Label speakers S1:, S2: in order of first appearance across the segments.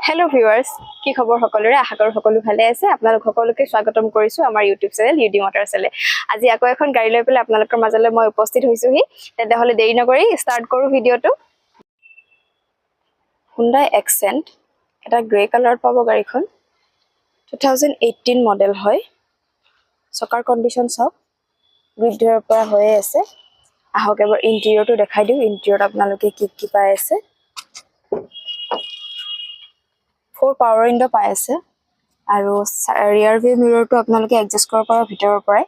S1: Hello viewers, কি খবৰ সকলোৰে আশা কৰো সকলো ভালে আছে আপোনালোক সকলোকে স্বাগতম কৰিছো আমাৰ YouTube চেনেল UD Motors লে আজি আকৌ এখন গাড়ী লৈ পেলাই আপোনালোকৰ মাজলৈ মই উপস্থিত হৈছোহি তেতিয়াহলে দেৰি নকৰি ষ্টাৰ্ট কৰো ভিডিওটো Hyundai Accent এটা গ্ৰে কালাৰ পাব গাড়ীখন 2018 মডেল হয় চকাৰ কন্ডিশন সব গ্ৰিডৰ পৰা হৈ আছে আহক এবাৰ ইন্টেৰিয়ৰটো দেখাই দিও ইন্টেৰিয়ৰত আপোনালোকে কি পাই আছে 4 power window পাই আছে আৰু rear view mirror টো আপোনালোকে এডজাস্ট কৰিব পৰা ভিতৰৰ পৰাই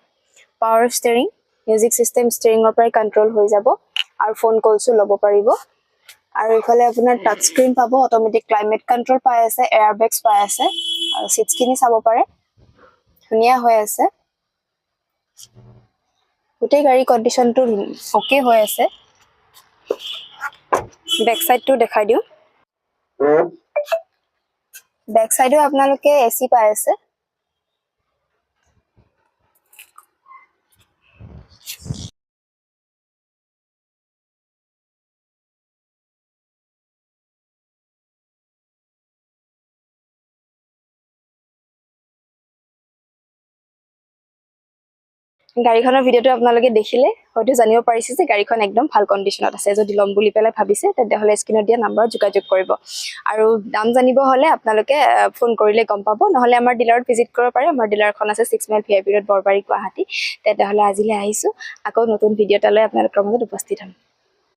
S1: power steering music system steering ৰ পৰাই কন্ট্ৰোল হৈ যাব আৰু ফোন কলছো ল'ব পাৰিব আৰু ইফালে আপোনাৰ টাচ স্ক্ৰীন পাব অটোমেটিক ক্লাইমেট কন্ট্ৰোল পাই আছে এয়াৰবেগছ পাই আছে আৰু সিটছ কিনি চাব পাৰে ধুনিয়া হৈ আছে গোটেই গাড়ী কন্ডিশনটো ওকে হৈ আছে ব্যাক সাইডটো দেখাই দিও बैक साइड में अपना लोग के एसी पाए से গাড়ীখনৰ ভিডিওটো আপোনালোকে দেখিলে হয়তো জানিব পাৰিছে যে গাড়ীখন একদম ভাল কন্ডিশনত আছে যদি লম বুলি পেলাই ভাবিছে তেতিয়াহলে স্ক্ৰিনত দিয়া নম্বৰত যোগাযোগ কৰিব আৰু দাম জানিব হলে আপোনালোকে ফোন কৰিলে গম পাব নহলে আমাৰ ডিলাৰত ভিজিট কৰিব পাৰে আমাৰ ডিলাৰখন আছে 6 mile VIP road Borbari Guwahati তেতিয়াহলে আজিলৈ আহিছো আকৌ নতুন ভিডিওটালৈ আপোনালোকৰ মাজত উপস্থিত হ'ম